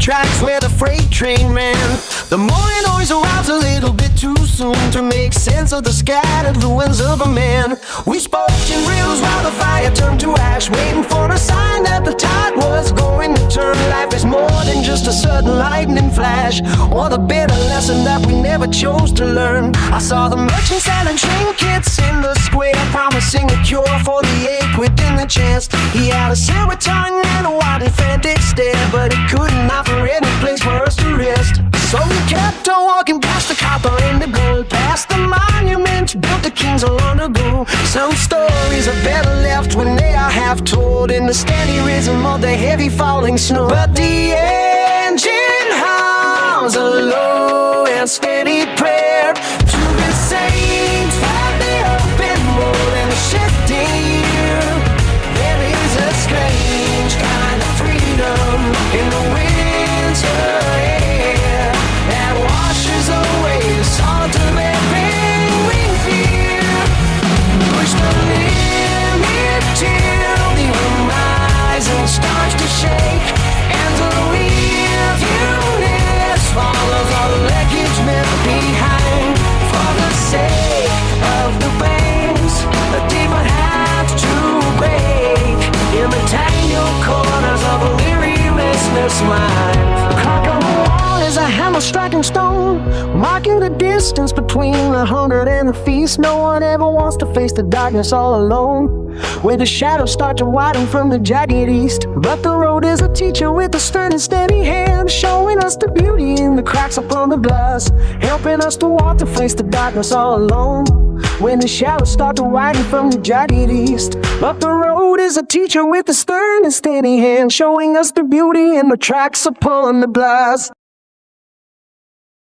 tracks where the freight train ran. The morning always arrives a little bit too soon to make sense of the scattered ruins of a man. We spoke in riddles while the fire turned to ash, waiting for a sign that the tide was going to turn. Life is more than just a sudden lightning flash, or the bitter lesson that we never chose to learn. I saw the merchant selling trinkets in the square, promising a cure for the ache within the chest. He had a silver tongue and a wide emphatic stare, but he couldn't offer any place for us to rest. So we kept on walking past the copper and the gold, past the monuments built the kings of long ago. Some stories are better left when they are half told, in the steady rhythm of the heavy falling snow. But the engine hums a low and steady prayer to the saints while they open more than a shifting year. There is a strange kind of freedom in the winter air that washes away the salt of every fear. Push the limit till the horizon starts to shake, and the wilderness follows all the wreckage left behind. For the sake of the waves, a demon has to break in the tangled corners of a weary, restless mind. The clock on the wall is a hammer striking stone, marking the distance between the hunted and the feast. No one ever wants to face the darkness all alone, where the shadows start to widen from the jagged east. But the road is a teacher with a stern and steady hand, showing us the beauty in the cracks upon the glass, helping us to walk to face the darkness all alone, when the shadows start to widen from the jagged east. But the road is a teacher with a stern and steady hand, showing us the beauty in the tracks upon the glass.